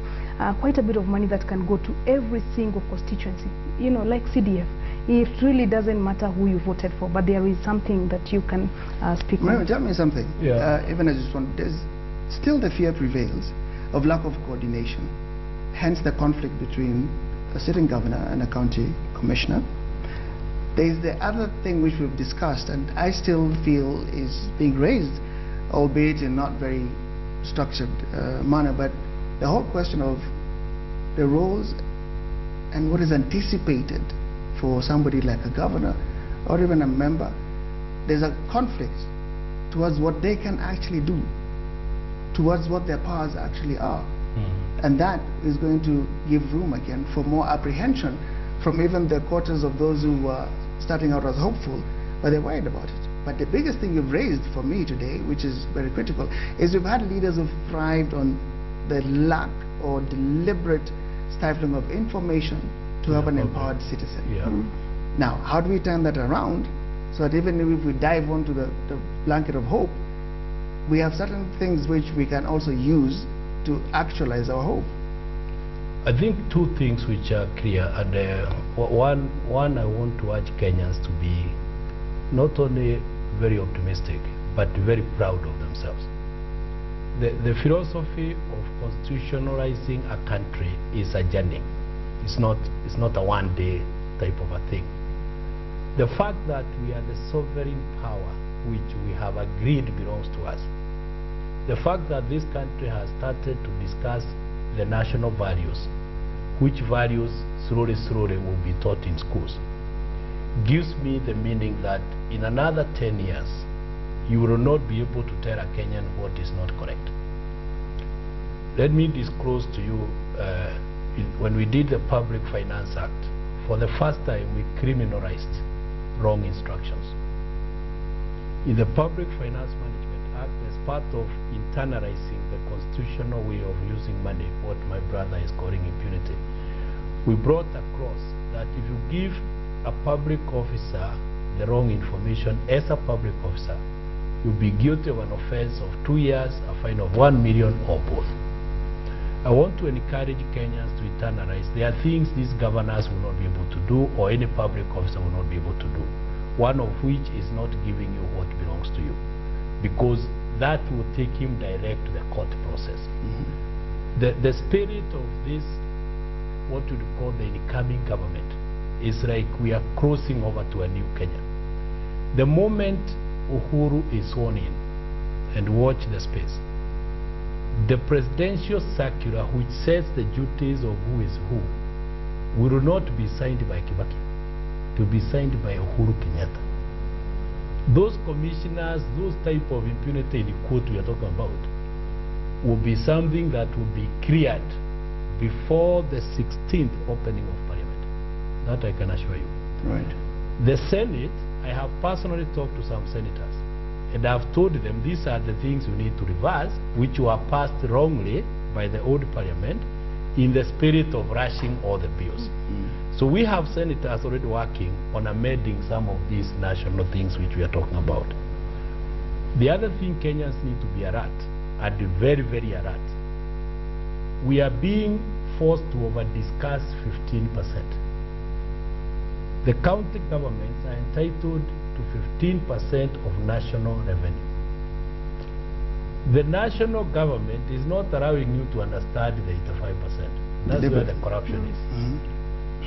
quite a bit of money that can go to every single constituency, you know, like CDF. It really doesn't matter who you voted for, but there is something that you can speak on. Tell me something. Even I just want, there's still the fear prevails of lack of coordination, hence the conflict between a sitting governor and a county commissioner. There's the other thing which we've discussed, and I still feel is being raised, albeit in not very structured manner, but the whole question of the roles and what is anticipated for somebody like a governor or even a member. There's a conflict towards what they can actually do, towards what their powers actually are. And that is going to give room again for more apprehension from even the quarters of those who are starting out as hopeful, but they're worried about it. But the biggest thing you've raised for me today, which is very critical, is we've had leaders who've thrived on the lack or deliberate stifling of information to have an empowered citizen. Now, how do we turn that around so that even if we dive onto the blanket of hope, we have certain things which we can also use to actualize our hope? I think two things which are clear, and one I want to urge Kenyans to be not only very optimistic but very proud of themselves. The philosophy of constitutionalizing a country is a journey. It's not a one-day type of a thing. The fact that we are the sovereign power which we have agreed belongs to us, the fact that this country has started to discuss the national values, which values slowly will be taught in schools, gives me the meaning that in another 10 years, you will not be able to tell a Kenyan what is not correct. Let me disclose to you, when we did the Public Finance Act, for the first time we criminalized wrong instructions. In the Public Finance Management Act, as part of internalizing the constitutional way of using money, what my brother is calling impunity, we brought across that if you give a public officer the wrong information as a public officer, you'll be guilty of an offense of 2 years, a fine of 1 million, or both. I want to encourage Kenyans to internalize. There are things these governors will not be able to do, or any public officer will not be able to do, one of which is not giving you what belongs to you, because that will take him direct to the court process. The spirit of this, what we call the incoming government, is like we are crossing over to a new Kenya. The moment Uhuru is sworn in, and watch the space, the presidential circular which sets the duties of who is who will not be signed by Kibaki, to be signed by Uhuru Kenyatta. Those commissioners, those type of impunity in court we are talking about, will be something that will be cleared before the 16th opening of Parliament. That I can assure you. Right. The Senate, I have personally talked to some senators, and I've told them these are the things you need to reverse, which were passed wrongly by the old Parliament in the spirit of rushing all the bills. So we have senators already working on amending some of these national things which we are talking about. The other thing Kenyans need to be alert, and very, very alert. We are being forced to over-discuss 15%. The county governments are entitled to 15% of national revenue. The national government is not allowing you to understand the 85%. That's where the corruption is.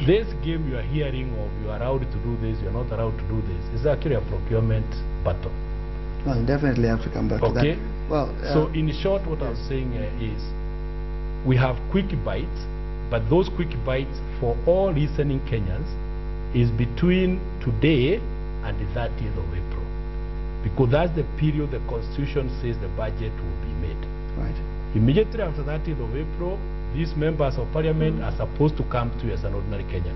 This game you are hearing of, you are allowed to do this, you are not allowed to do this, is actually a procurement battle. Well, definitely have to come back to that. Well, so in short, what I'm saying is, we have quick bites, but those quick bites for all listening Kenyans is between today and the 30th of April. Because that's the period the Constitution says the budget will be made. Right. Immediately after 30th of April, these members of parliament are supposed to come to you as an ordinary Kenyan.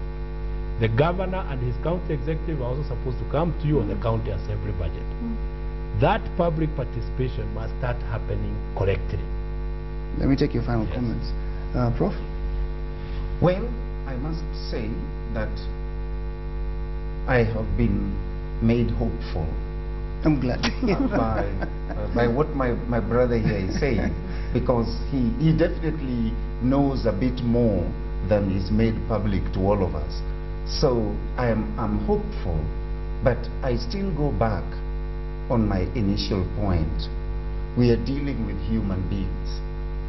The governor and his county executive are also supposed to come to you on the county assembly budget. That public participation must start happening correctly. Let me take your final comments. Prof? Well, I must say that I have been made hopeful. I'm glad. by what my brother here is saying, because he definitely knows a bit more than is made public to all of us. So I'm hopeful, but I still go back on my initial point. We are dealing with human beings,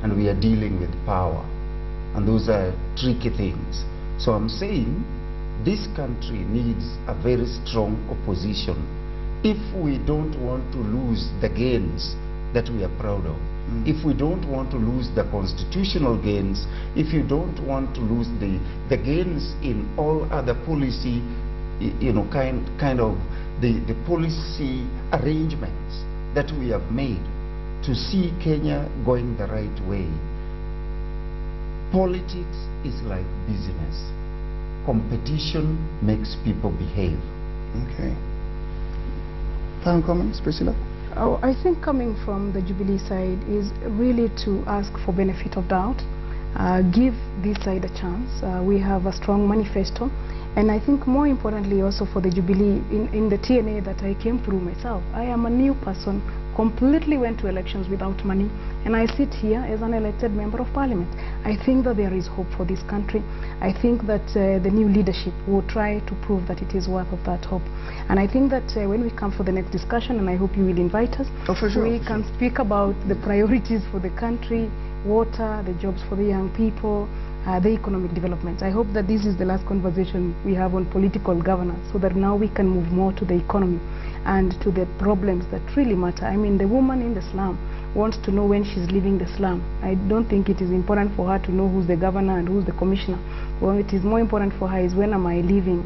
and we are dealing with power, and those are tricky things. So I'm saying this country needs a very strong opposition if we don't want to lose the gains that we are proud of. If we don't want to lose the constitutional gains, if you don't want to lose the gains in all other policy, kind of the policy arrangements that we have made to see Kenya going the right way. Politics is like business. Competition makes people behave. Okay. Final comments, Priscilla? Oh, I think coming from the Jubilee side is really to ask for benefit of doubt, give this side a chance. We have a strong manifesto, and I think more importantly also for the Jubilee, in the TNA that I came through myself, I am a new person, completely went to elections without money, and I sit here as an elected member of parliament. I think that there is hope for this country. I think that the new leadership will try to prove that it is worth of that hope. And I think that when we come for the next discussion, and I hope you will invite us, we can speak about the priorities for the country, water, the jobs for the young people, the economic development. I hope that this is the last conversation we have on political governance, so that now we can move more to the economy and to the problems that really matter. I mean, the woman in the slum wants to know when she's leaving the slum. I don't think it is important for her to know who's the governor and who's the commissioner. What it is more important for her is, when am I leaving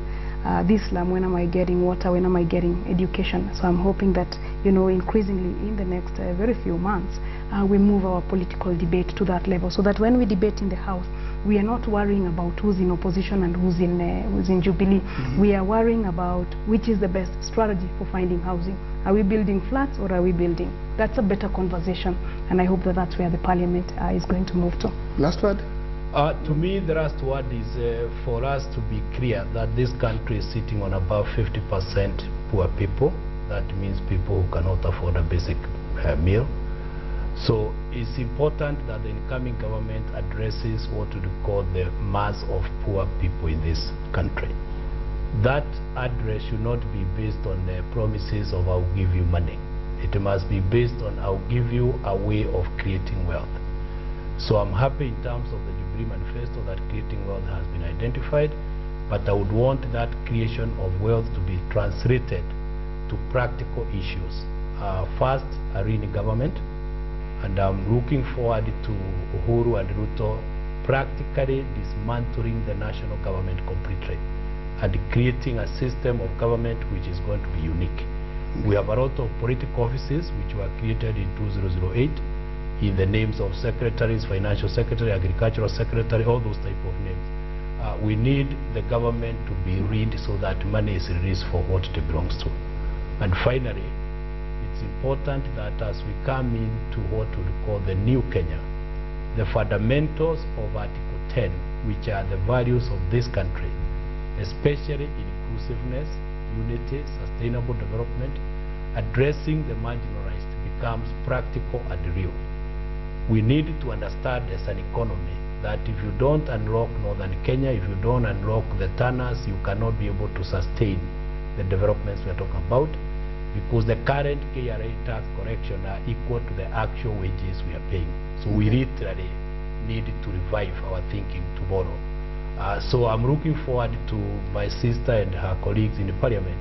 this slum, when am I getting water, when am I getting education. So I'm hoping that, increasingly in the next very few months, we move our political debate to that level, so that when we debate in the House, we are not worrying about who's in opposition and who's in Jubilee. We are worrying about which is the best strategy for finding housing. Are we building flats or are we building? That's a better conversation, and I hope that that's where the parliament is going to move to. Last word? To me, the last word is for us to be clear that this country is sitting on above 50% poor people. That means people who cannot afford a basic meal. So it's important that the incoming government addresses what we call the mass of poor people in this country. That address should not be based on promises of I'll give you money. It must be based on I'll give you a way of creating wealth. So I'm happy in terms of the Jubilee Manifesto that creating wealth has been identified, but I would want that creation of wealth to be translated to practical issues. First, a real government, and I'm looking forward to Uhuru and Ruto practically dismantling the national government completely and creating a system of government which is going to be unique. We have a lot of political offices which were created in 2008 in the names of secretaries, financial secretary, agricultural secretary, all those type of names. We need the government to be read so that money is released for what it belongs to. And finally, it's important that as we come into what we call the new Kenya, the fundamentals of Article 10, which are the values of this country, especially inclusiveness, unity, sustainable development, addressing the marginalized, becomes practical and real. We need to understand as an economy that if you don't unlock Northern Kenya, if you don't unlock the tanners, you cannot be able to sustain the developments we are talking about, because the current KRA tax correction are equal to the actual wages we are paying. So we literally need to revive our thinking tomorrow. So I'm looking forward to my sister and her colleagues in the parliament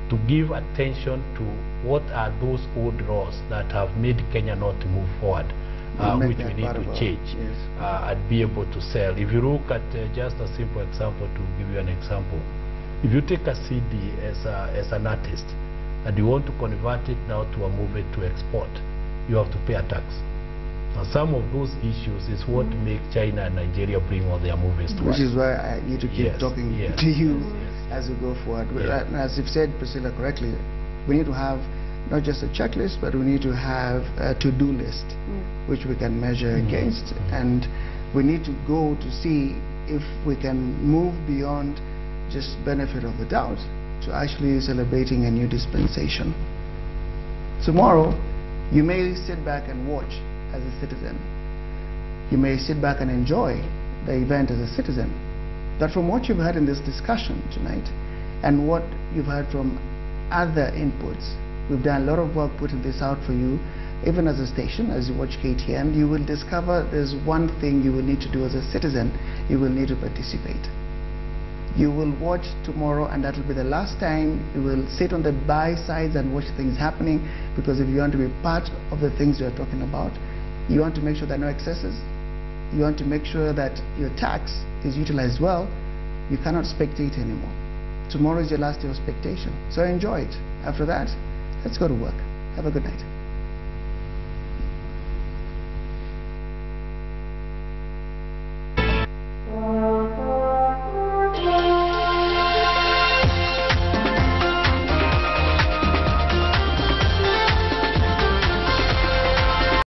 to give attention to what are those old laws that have made Kenya not to move forward, which we need to change, yes, and be able to sell. If you look at just a simple example, to give you an example, if you take a CD as an artist and you want to convert it now to a movie to export, you have to pay a tax. Now, some of those issues is what make China and Nigeria bring all their movies to us. Which is why I need to keep talking to you as we go forward. As you've said, Priscilla, correctly, we need to have not just a checklist, but we need to have a to-do list which we can measure against, and we need to go to see if we can move beyond just benefit of the doubt to actually celebrating a new dispensation. Tomorrow, you may sit back and watch as a citizen. You may sit back and enjoy the event as a citizen. But from what you've heard in this discussion tonight and what you've heard from other inputs, we've done a lot of work putting this out for you. Even as a station, as you watch KTN, you will discover there's one thing you will need to do as a citizen. You will need to participate. You will watch tomorrow, and that will be the last time you will sit on the buy sides and watch things happening, because if you want to be part of the things you're talking about, you want to make sure there are no excesses, you want to make sure that your tax is utilized well, you cannot spectate anymore. Tomorrow is your last day of spectation, so enjoy it. After that, let's go to work. Have a good night.